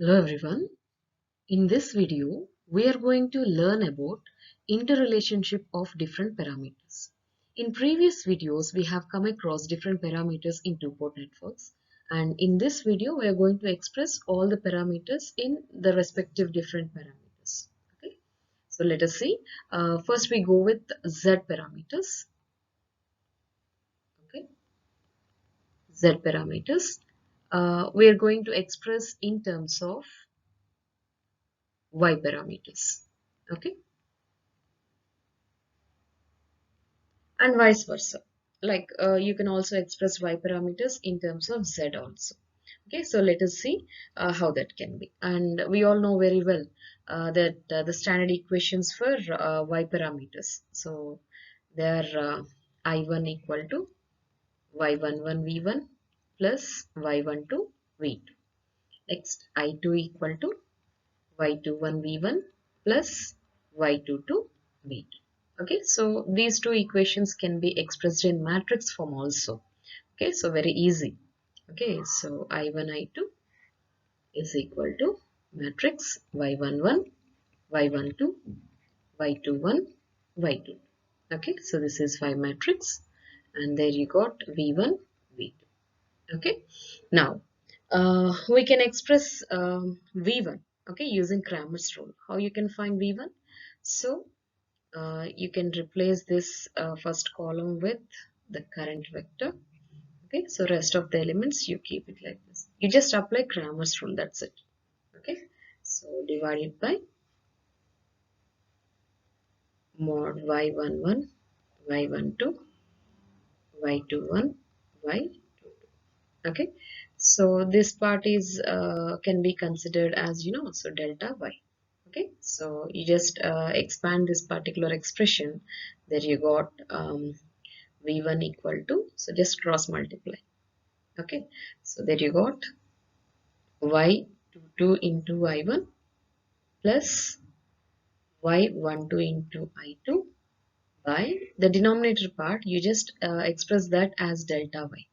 Hello everyone. In this video, we are going to learn about interrelationship of different parameters. In previous videos, we have come across different parameters in two-port networks. And in this video, we are going to express all the parameters in the respective different parameters. Okay. So let us see. First, we go with Z parameters. Okay. Z parameters. We are going to express in terms of Y parameters. Okay. And vice versa. Like you can also express y parameters in terms of z also. Okay, so let us see how that can be. And we all know very well that the standard equations for y parameters. So they are I1 equal to y11 v1 plus y12 v2. Next, I2 equal to y21 v1 plus y22 v2. Okay, so these two equations can be expressed in matrix form also. Okay, so very easy. Okay, so I1 I2 is equal to matrix y11 y12 y21 y2. Okay, so this is y matrix, and there you got v1 v2. Okay, now we can express v1, okay, using Kramer's rule. How you can find v1? So you can replace this first column with the current vector. Okay, so rest of the elements you keep it like this. You just apply Kramer's rule, that's it. Okay, so divided by mod y11 y12 y21 y22. Okay, so this part is can be considered as, so delta y. Okay, so you just expand this particular expression. There you got v1 equal to, so just cross multiply. Okay, so there you got y22 into y1 plus y12 into i2 by the denominator part. You just express that as delta y.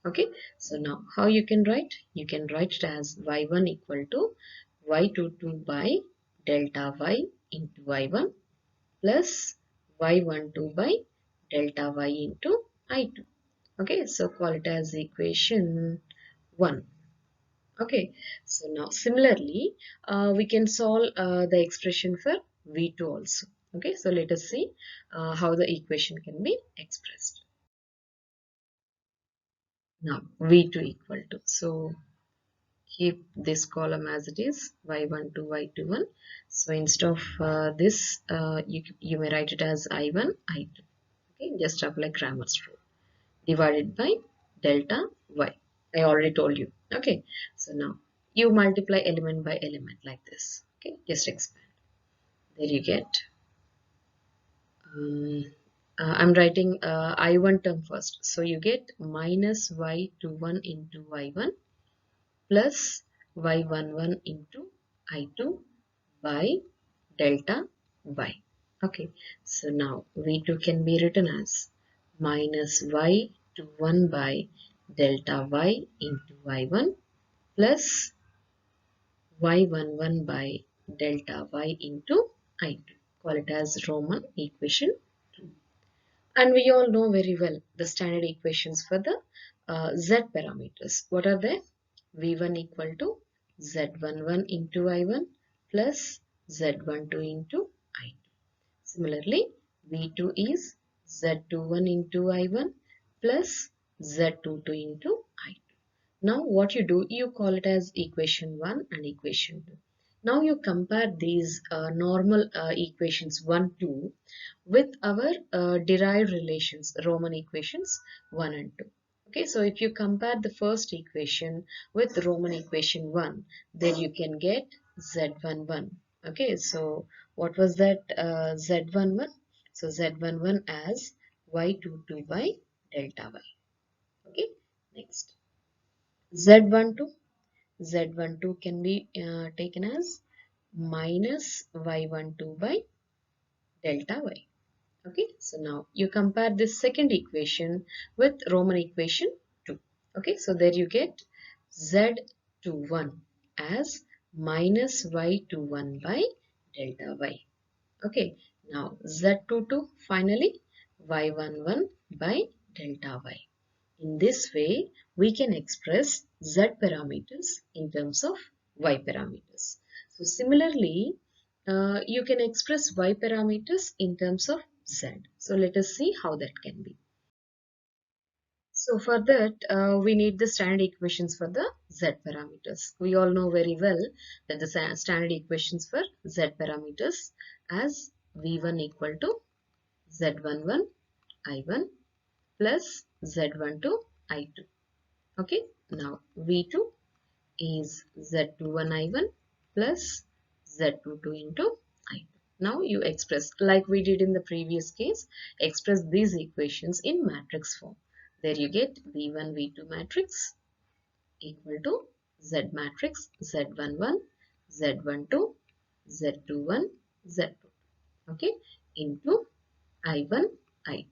Okay, so now how you can write? You can write it as y1 equal to y22 by delta y into y1 plus y12 by delta y into i2. Okay, so call it as equation 1. Okay, so now similarly, we can solve the expression for V2 also. Okay, so let us see how the equation can be expressed. Now, V2 equal to, so keep this column as it is, y1 to y21. So instead of this, you may write it as I1, I2. Okay, just apply Kramer's rule. Divided by delta y. I already told you. Okay, so now you multiply element by element like this. Okay, just expand. There you get. I'm writing I1 term first. So you get minus y21 into y1 plus y11 into I2 by delta y. Okay, so now V2 can be written as minus y21 by delta y into y1 plus y11 by delta y into I2. Call it as Roman equation 2. And we all know very well the standard equations for the z parameters. What are they? V1 equal to z11 into I1 plus z12 into I2. Similarly, V2 is Z21 into I1 plus Z22 into I2. Now what you do, you call it as equation 1 and equation 2. Now you compare these normal equations 1, 2 with our derived relations, Roman equations 1 and 2. Okay, so if you compare the first equation with Roman equation 1, then you can get Z11. Okay, so what was that Z11? So Z11 as Y22 by delta Y. Okay, next Z12. Z12 can be taken as minus Y12 by delta Y. Okay, so now you compare this second equation with Roman equation 2. Okay, so there you get Z21 as minus y21 by delta y. Okay, now z22 finally y11 by delta y. In this way, we can express z parameters in terms of y parameters. So similarly, you can express y parameters in terms of z. So let us see how that can be. So for that, we need the standard equations for the z parameters. We all know very well that the standard equations for z parameters as v1 equal to z11 I1 plus z12 I2. Okay, now v2 is z21 I1 plus z22 into I2. Now you express, like we did in the previous case, express these equations in matrix form. There you get v1 v2 matrix equal to z matrix z11 z12 z21 z22, okay, into I1 I2.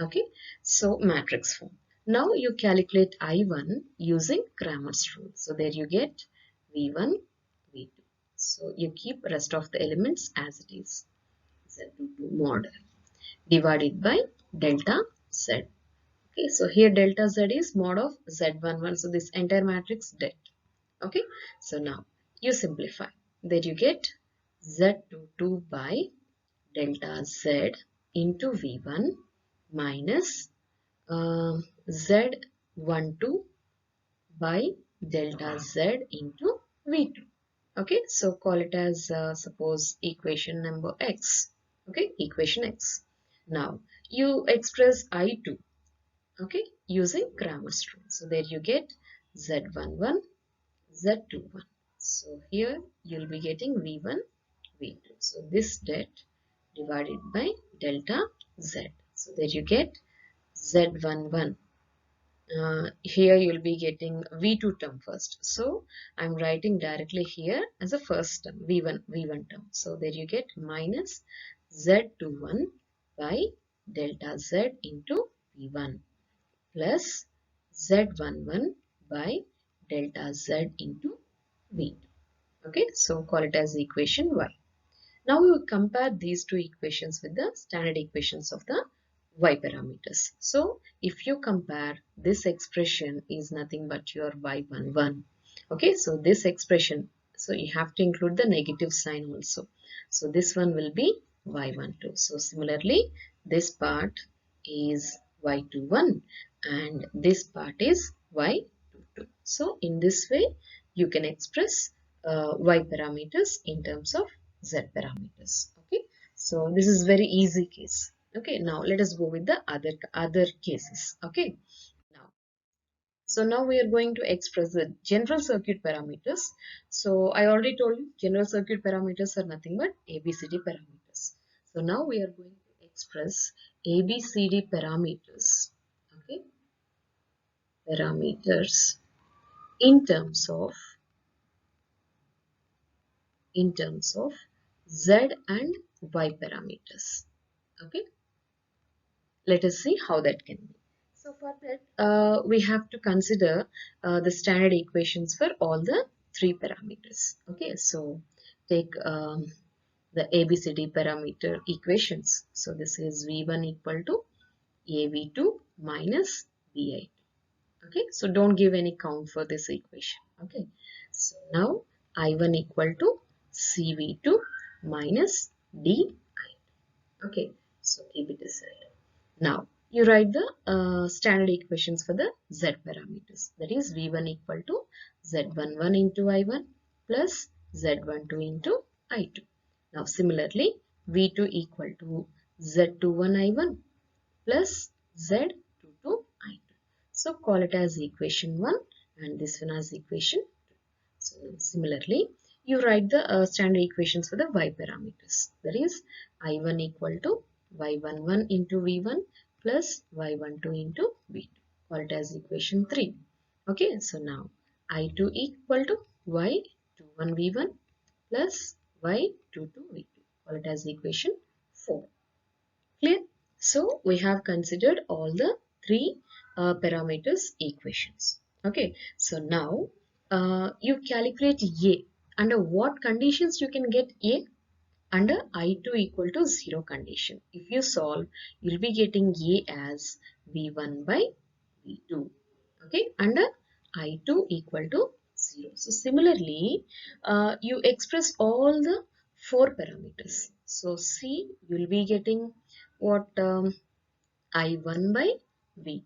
Okay, so matrix form. Now you calculate I1 using Kramer's rule. So there you get V1, V2. So you keep rest of the elements as it is. Z22 mod divided by delta Z. Okay, so here delta Z is mod of Z11. So this entire matrix det. Okay, so now you simplify. There you get Z22 by delta Z into V1 minus Z12 by delta Z into V2. Okay, so call it as suppose equation number X. Okay, equation X. Now you express I2, okay, using Kramer's rule. So there you get Z11, Z21. So here you'll be getting V1, V2. So this det divided by delta Z. So there you get Z11. Here you'll be getting V2 term first. So I'm writing directly here as a first term, V1 term. So there you get minus Z21 by delta Z into V1 plus Z11 by delta Z into V2. Okay, so call it as equation Y. Now we will compare these two equations with the standard equations of the y parameters. So if you compare, this expression is nothing but your y11. Okay, so this expression, so you have to include the negative sign also. So this one will be y12. So similarly, this part is y21 and this part is y22. So in this way, you can express y parameters in terms of z parameters. Okay, so this is very easy case. Okay, now let us go with the other cases. Okay, now so now we are going to express the general circuit parameters. So I already told you general circuit parameters are nothing but ABCD parameters. So now we are going to express ABCD parameters. Okay, parameters in terms of Z and Y parameters. Okay, let us see how that can be. So for that, we have to consider the standard equations for all the three parameters. Okay, so take the ABCD parameter equations. So this is V1 equal to AV2 minus VI2. Okay, so don't give any count for this equation. Okay, so now I1 equal to CV2 minus DI. Okay, so keep it aside. Now you write the standard equations for the Z parameters. That is V1 equal to Z11 into I1 plus Z12 into I2. Now similarly, V2 equal to Z21 I1 plus Z22 I2. So call it as equation 1 and this one as equation 2. So similarly, you write the standard equations for the y parameters. That is I1 equal to y11 into v1 plus y12 into v2. Call it as equation 3. Okay, so now I2 equal to y21 v1 plus y22 v2. Call it as equation 4. Clear? So we have considered all the three parameters equations. Okay, so now you calculate A. Under what conditions you can get A? Under I2 equal to 0 condition. If you solve, you'll be getting A as V1 by V2. Okay, under I2 equal to 0. So similarly, you express all the 4 parameters. So C, you'll be getting what I1 by V2.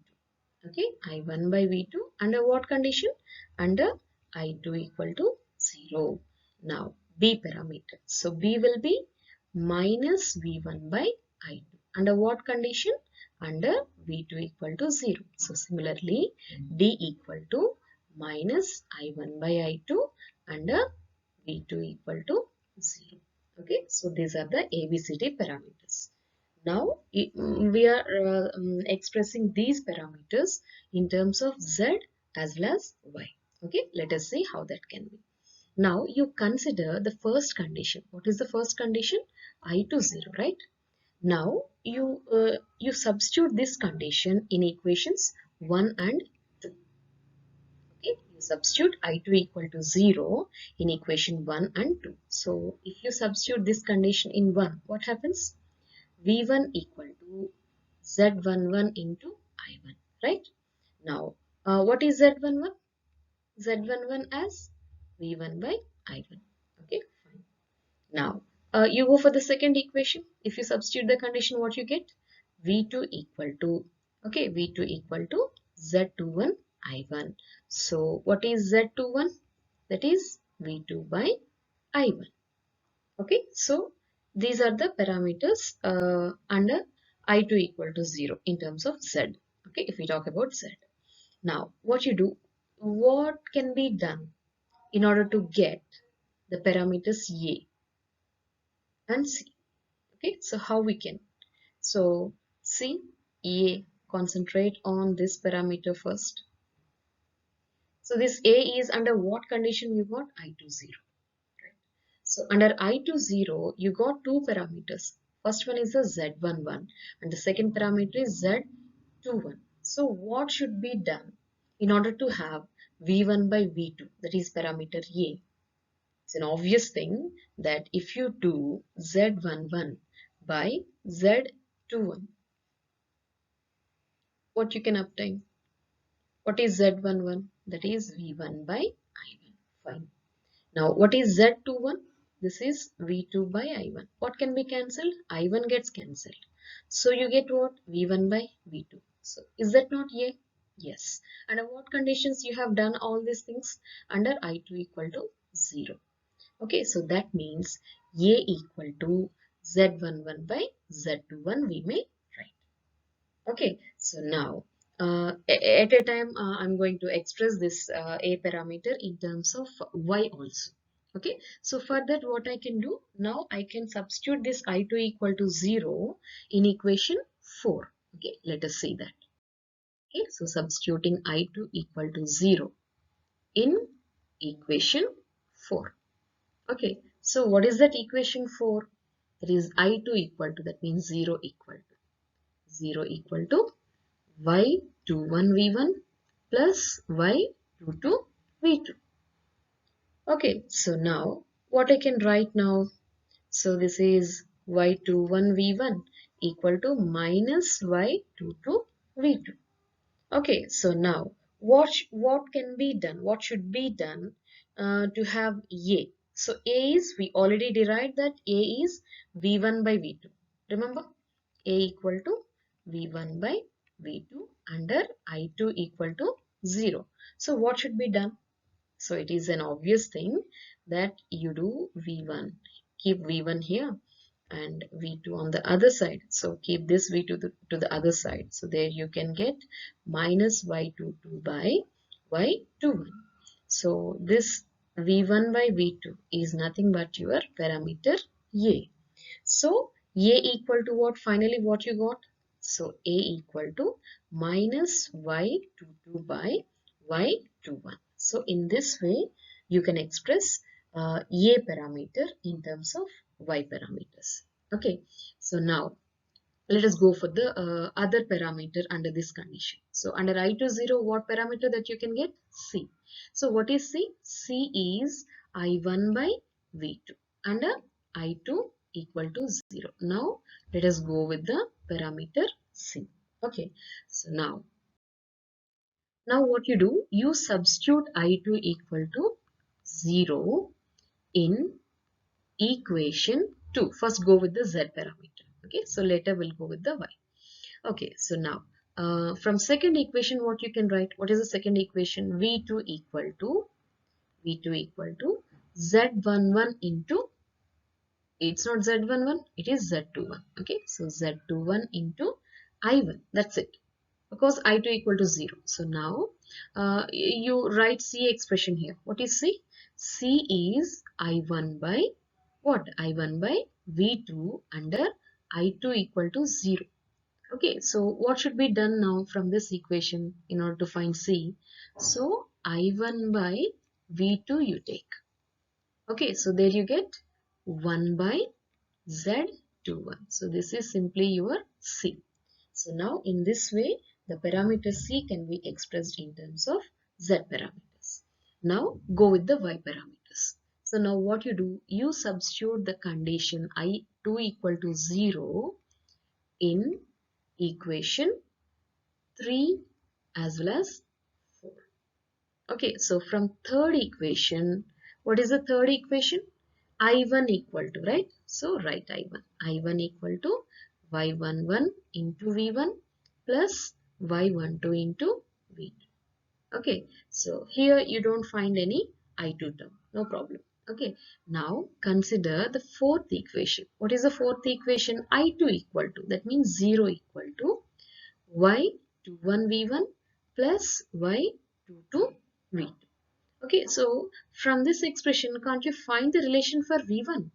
Okay, I1 by V2 under what condition? Under I2 equal to 0. Now B parameter. So B will be minus V1 by I2. Under what condition? Under V2 equal to 0. So similarly D equal to minus I1 by I2 under V2 equal to 0. Okay, so these are the ABCD parameters. Now we are expressing these parameters in terms of Z as well as Y. Okay, let us see how that can be. Now you consider the first condition. What is the first condition? I to 0, right? Now you substitute this condition in equations 1 and 2. Okay, you substitute I2 equal to 0 in equation 1 and 2. So if you substitute this condition in 1, what happens? V1 equal to Z11 into I1, right? Now, what is Z11? Z11 as V1 by I1. Okay, fine. Now, you go for the second equation. If you substitute the condition, what you get? V2 equal to, okay, V2 equal to Z21 I1. So, what is Z21? That is V2 by I1. Okay, so these are the parameters under I2 equal to 0 in terms of Z. Okay, if we talk about Z. Now, what you do, what can be done in order to get the parameters A and C? Okay, so how we can? So, C, A, concentrate on this parameter first. So, this A is under what condition you got? I2 0. So under I2 0, you got two parameters. First one is the Z11 and the second parameter is Z21. So what should be done in order to have V1 by V2, that is parameter A? It's an obvious thing that if you do Z11 by Z21, what you can obtain? What is Z11? That is V1 by I1. Fine. Now, what is Z21? This is V2 by I1. What can be cancelled? I1 gets cancelled. So, you get what? V1 by V2. So, is that not A? Yes. Under what conditions you have done all these things? Under I2 equal to 0. Okay, so that means A equal to Z11 by Z21 we may write. Okay, so now at a time I'm going to express this A parameter in terms of Y also. Okay, so for that what I can do, now I can substitute this I2 equal to 0 in equation 4. Okay, let us see that. Okay, so substituting I2 equal to 0 in equation 4. Okay, so what is that equation 4? That is I2 equal to, that means 0 equal to. 0 equal to y21 v1 plus y22 v2. Okay, so now what I can write now? So this is y21 v1 equal to minus y22 v2. Okay, so now what can be done? What should be done to have A? So A is, we already derived that A is v1 by v2. Remember, A equal to v1 by v2 under I2 equal to 0. So what should be done? So it is an obvious thing that you do v1. Keep v1 here and v2 on the other side. So keep this v2 to the other side. So there you can get minus y22 by y21. So this v1 by v2 is nothing but your parameter A. So A equal to what? Finally what you got? So A equal to minus y22 by y21. So in this way you can express A parameter in terms of Y parameters. Okay, so now let us go for the other parameter under this condition. So under I20, what parameter that you can get? C. So what is C? C is I1 by V2 and I2 equal to 0. Now let us go with the parameter C. Okay, so now what you do, you substitute I2 equal to 0 in equation 2. First go with the Z parameter. Okay, so later we'll go with the Y. Okay, so now from second equation, what you can write? What is the second equation? V2 equal to Z11 into, it's not Z11, it is Z21. Okay, so Z21 into I1. That's it. Because I2 equal to 0. So now you write C expression here. What is C? C is I1 by what? I1 by V2 under I2 equal to 0. Okay, so what should be done now from this equation in order to find C? So I1 by V2 you take. Okay, so there you get 1 by Z21. So this is simply your C. So now in this way, the parameter C can be expressed in terms of Z parameters. Now go with the Y parameters. So now what you do, you substitute the condition I2 equal to 0 in equation 3 as well as 4. Okay, so from third equation, what is the third equation? I1 equal to, right? So write I1. I1 equal to Y11 into V1 plus Y12 into V2. Okay, so here you don't find any I2 term. No problem. Okay, now consider the fourth equation. What is the fourth equation? I2 equal to, that means 0 equal to Y21 V1 plus Y22 V2. Okay, so from this expression, can't you find the relation for V1?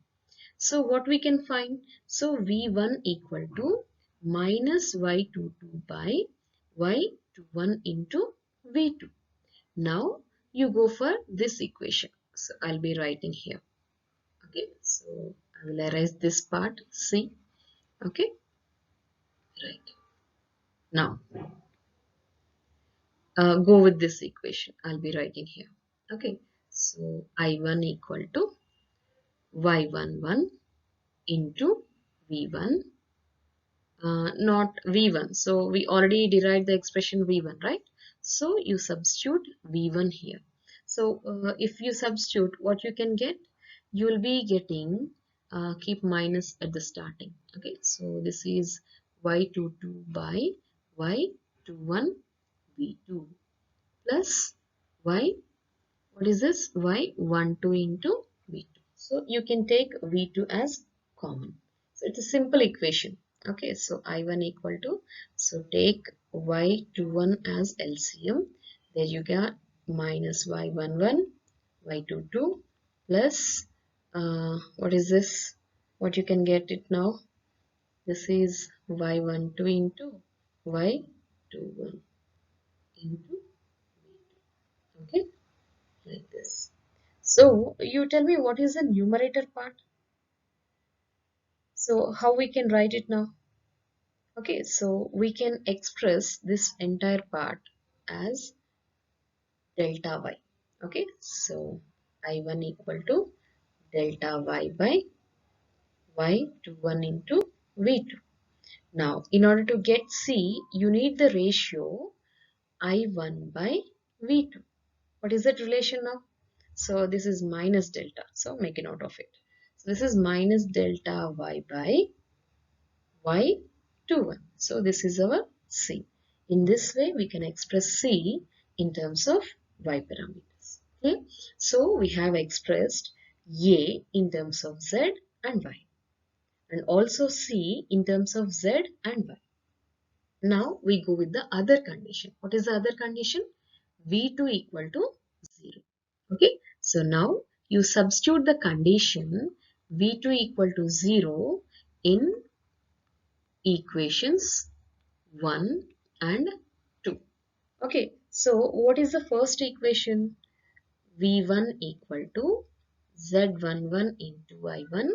So what we can find? So V1 equal to minus Y22 by Y21 into V2. Now you go for this equation. So I'll be writing here. Okay, so I will erase this part C. Okay, right. Now go with this equation. I'll be writing here. Okay, so I1 equal to Y11 into V1, not V1. So we already derived the expression V1, right? So you substitute V1 here. So if you substitute, what you can get? You will be getting, keep minus at the starting. Okay, so this is Y22 by Y21 V2 plus Y, what is this? Y12 into V2. So you can take V2 as common. So it's a simple equation. Okay, so I1 equal to, so take Y21 as LCM. There you get minus Y11, Y22 plus, what is this? What you can get it now? This is Y12 into Y21 into, okay, like this. So you tell me what is the numerator part? So how we can write it now? Okay, so we can express this entire part as delta y. Okay, so I1 equal to delta y by Y21 into V2. Now, in order to get C, you need the ratio I1 by V2. What is that relation now? So this is minus delta. So make a note of it. So this is minus delta y by Y21. So this is our C. In this way, we can express C in terms of Y parameters. Okay? So we have expressed A in terms of Z and Y, and also C in terms of Z and Y. Now we go with the other condition. What is the other condition? V2 equal to 0. Okay, so now you substitute the condition V2 equal to 0 in equations 1 and 2. Okay, so what is the first equation? V1 equal to Z11 into I1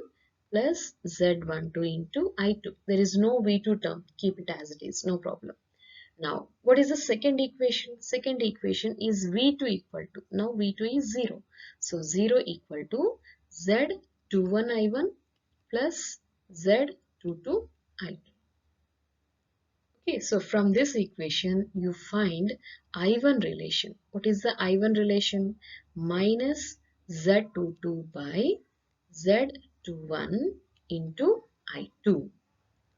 plus Z12 into I2. There is no V2 term. Keep it as it is. No problem. Now, what is the second equation? Second equation is V2 equal to, now V2 is 0. So 0 equal to Z21I1 plus Z22I2. Okay, so from this equation, you find I1 relation. What is the I1 relation? Minus Z22 by Z21 into I2.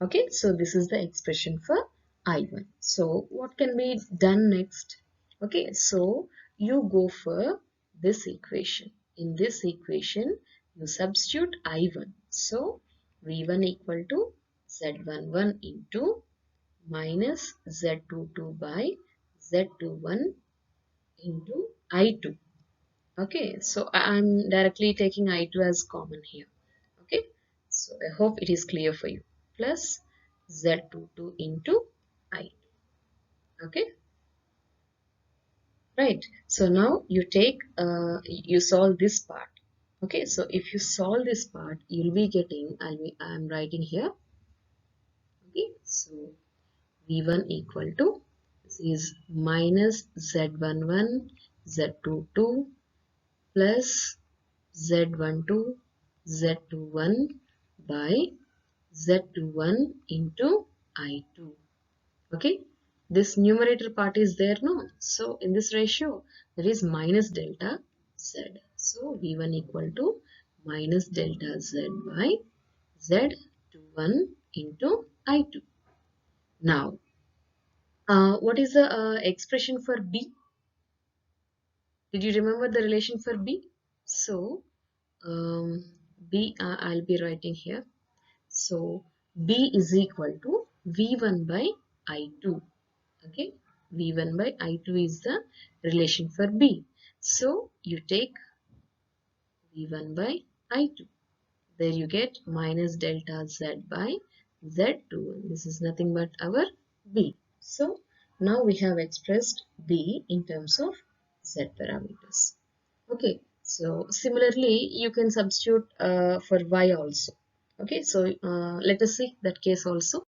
Okay, so this is the expression for I1. So what can be done next? Okay, so you go for this equation. In this equation, you substitute I1. So V1 equal to Z11 into minus Z22 by Z21 into I2. Okay, so I'm directly taking I2 as common here. Okay, so I hope it is clear for you. Plus Z22 into I2. Okay, right. So now you take, you solve this part. Okay, so if you solve this part, you'll be getting, I'm writing here. Okay, so V1 equal to, this is minus Z11, Z22 plus Z12, Z21 by Z21 into I2. Okay, this numerator part is there, no? So in this ratio, there is minus delta Z. So V1 equal to minus delta Z by Z21 into I2. Now, what is the expression for B? Did you remember the relation for B? So, B, I'll be writing here. So, B is equal to V1 by I2. Okay, V1 by I2 is the relation for B. So, you take V1 by I2. There you get minus delta Z by Z2. This is nothing but our B. So, now we have expressed B in terms of Z parameters. Okay, so similarly, you can substitute for Y also. Okay, so let us see that case also.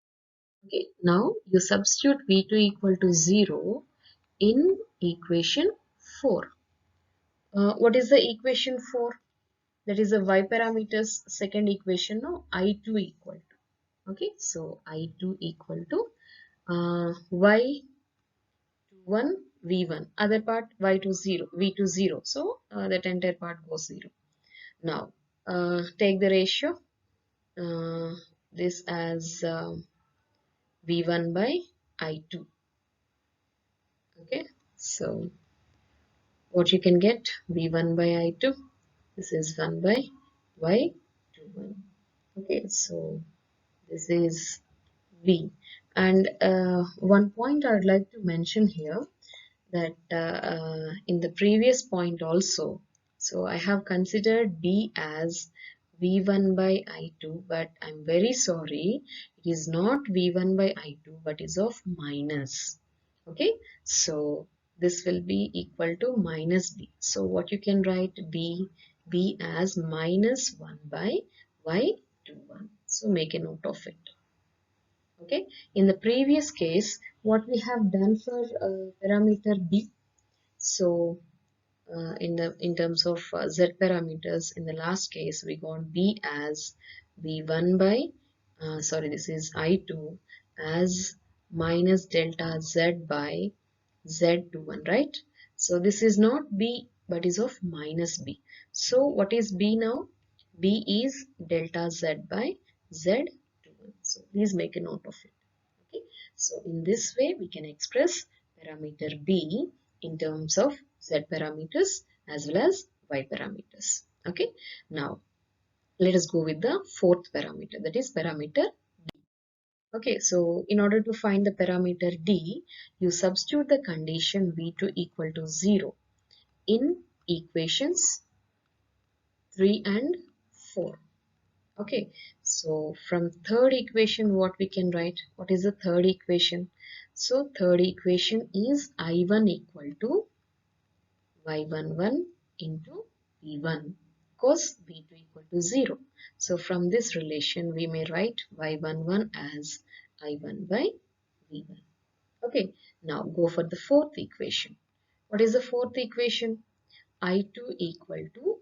Okay, now you substitute V2 equal to 0 in equation 4. What is the equation 4? That is the Y parameters second equation, no? I2 equal to. Okay, so I2 equal to Y1 V1. Other part Y2 0, V2 0. So that entire part goes 0. Now, take the ratio. This as V1 by I2. Okay, so what you can get V1 by I2. This is 1 by Y21. Okay, so this is V. And one point I would like to mention here that in the previous point also, so I have considered B as V1 by I2, but I'm very sorry, it is not V1 by I2, but is of minus. Okay, so this will be equal to minus B. So what you can write B as minus 1 by Y21. So make a note of it. Okay, in the previous case, what we have done for parameter B, so in terms of Z parameters, in the last case we got B as V1 by sorry, this is I2 as minus delta Z by Z21, right? So this is not B but is of minus B. So what is B now? B is delta Z by Z21. So please make a note of it. Okay, so in this way we can express parameter B in terms of Z parameters as well as Y parameters. Okay, now let us go with the fourth parameter, that is parameter D. Okay, so in order to find the parameter D, you substitute the condition V2 equal to 0 in equations 3 and 4. Okay, so from third equation, what we can write? What is the third equation? So third equation is I1 equal to Y11 into V1 because V2 equal to 0. So from this relation, we may write Y11 as I1 by V1. Okay, now go for the fourth equation. What is the fourth equation? I2 equal to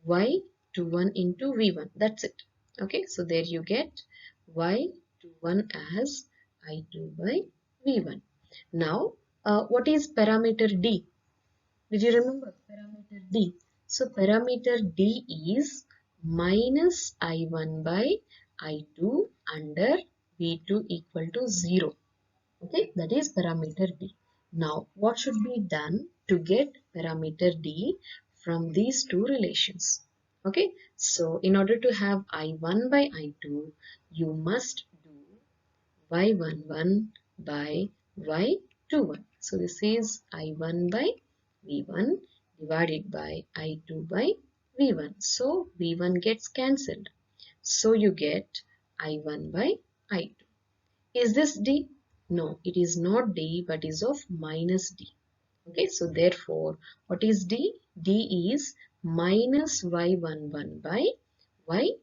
y21 into v1. That's it. Okay, so there you get y21 as I2 by v1. Now, what is parameter d? Did you remember parameter d? So parameter d is minus I1 by I2 under V2 equal to 0. Okay, that is parameter d. Now, what should be done to get parameter d from these two relations? Okay, so in order to have I1 by I2, you must do y11 by y21. So this is I1 by v1 divided by I2 by v1. So v1 gets cancelled. So you get I1 by I2. Is this d? No, it is not d but is of minus d. Okay, so therefore, what is d? D is minus y11 by y2.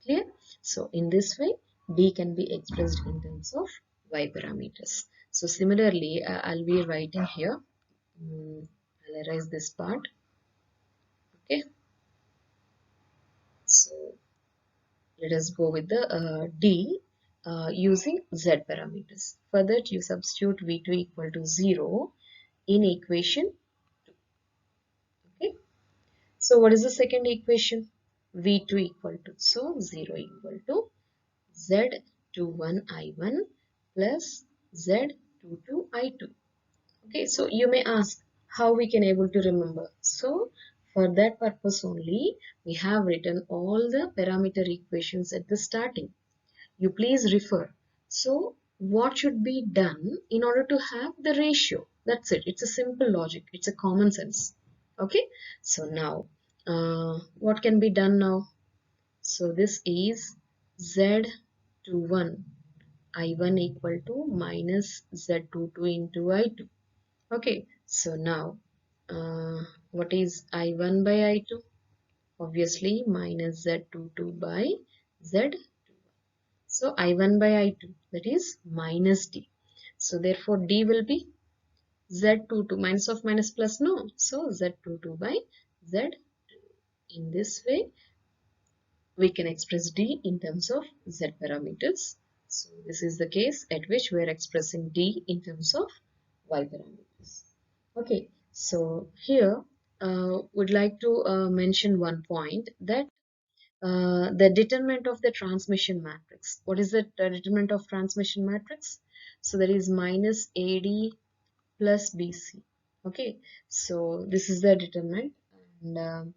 Clear? So in this way, d can be expressed in terms of y parameters. So similarly, I'll be writing here. I'll erase this part. Okay, so let us go with the d using z parameters. For that, you substitute v2 equal to 0 in equation 2. Okay, so what is the second equation? V2 equal to, so 0 equal to z21 I1 plus z22 I2. Okay, so you may ask how we can able to remember. So for that purpose only, we have written all the parameter equations at the starting. You please refer. So what should be done in order to have the ratio? That's it. It's a simple logic. It's a common sense. Okay. So now, what can be done now? So this is Z21 I1 equal to minus Z22 into I2. Okay. So now, what is I1 by I2? Obviously minus Z22 by Z. So I1 by I2, that is minus D. So therefore D will be Z22 minus of minus plus, no. So Z22 by Z. In this way, we can express D in terms of Z parameters. So this is the case at which we are expressing D in terms of Y parameters. Okay, so here would like to mention one point that the determinant of the transmission matrix. What is the determinant of transmission matrix? So that is minus AD plus BC. Okay, so this is the determinant, and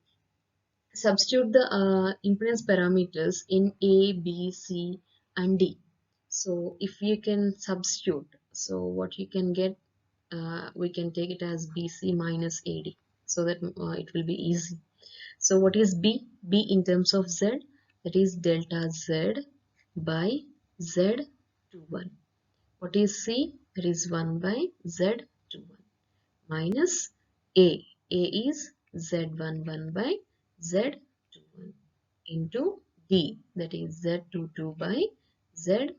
substitute the impedance parameters in A, B, C, and D. So if you can substitute, so what you can get, we can take it as BC minus AD, so that it will be easy. So what is B? B in terms of Z, that is delta Z by Z21. What is C? That is 1 by Z21 minus A. A is Z11 by Z21 into D, that is Z22 by Z21.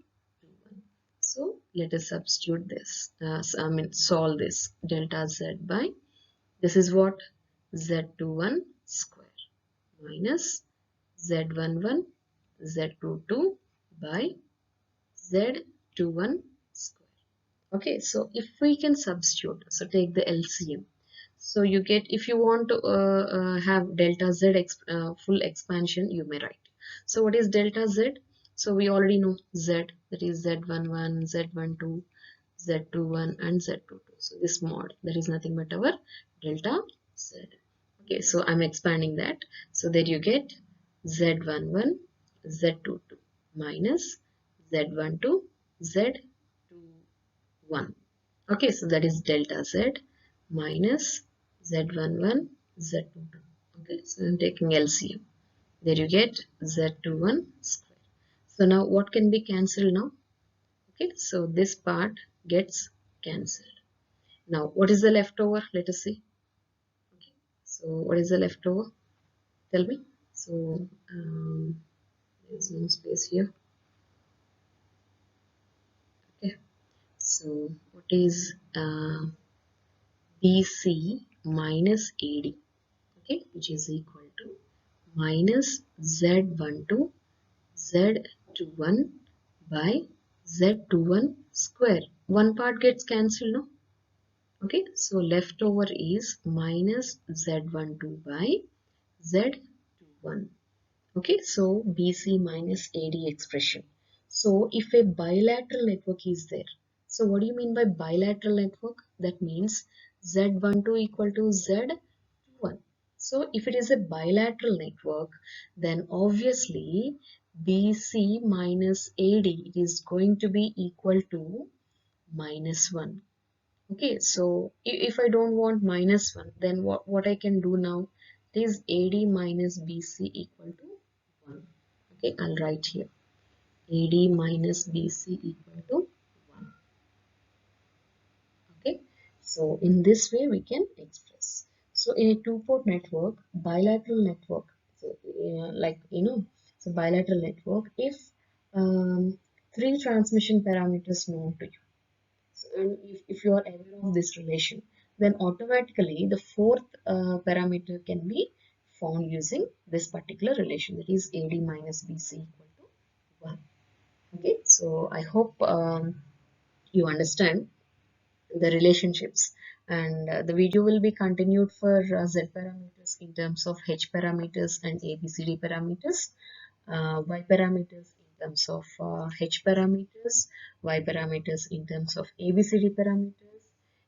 So let us substitute this, solve this. Delta Z by, this is what? Z21 square minus Z11 Z22 by Z21 square. Okay, so if we can substitute, so take the LCM. So you get, if you want to have delta Z full expansion, you may write. So what is delta Z? So we already know Z, that is Z11, Z12, Z21 and Z22. So this mod, that is nothing but our delta Z. Okay, so I'm expanding that. So there you get Z11, Z22 minus Z12, Z21. Okay, so that is delta Z minus Z11, Z22. Okay, so I'm taking LCM. There you get Z21 square. So now what can be cancelled now? Okay, so this part gets cancelled. Now what is the leftover? Let us see. Okay, so what is the leftover? Tell me. So there's no space here. Okay, So what is BC minus AD, okay, which is equal to minus Z12 Z21 by Z21 square. One part gets cancelled, no? Okay, so leftover is minus Z12 by Z21. Okay, so BC minus AD expression. So if a bilateral network is there, so what do you mean by bilateral network? That means Z12 equal to Z21. So if it is a bilateral network, then obviously BC minus AD is going to be equal to minus 1. Okay, so if I don't want minus 1, then what I can do now is AD minus BC equal to 1. Okay, I'll write here AD minus BC equal to 1. Okay, so in this way we can express. So in a two-port network, bilateral network, so like so bilateral network, if three transmission parameters known to you. So, and if you are aware of this relation, then automatically the fourth parameter can be found using this particular relation, that is AD minus BC equal to 1. Okay, so I hope you understand the relationships, and the video will be continued for Z parameters in terms of H parameters and ABCD parameters, Y parameters in terms of H parameters, Y parameters in terms of ABCD parameters,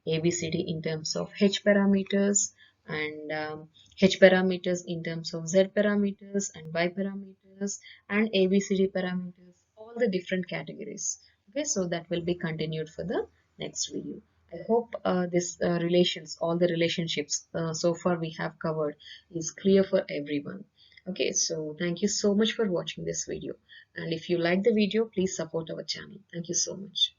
ABCD in terms of H parameters, and H parameters in terms of Z parameters and Y parameters, and ABCD parameters, all the different categories. Okay, so that will be continued for the next video. I hope this relations, all the relationships so far we have covered is clear for everyone. Okay, so thank you so much for watching this video. And if you like the video, please support our channel. Thank you so much.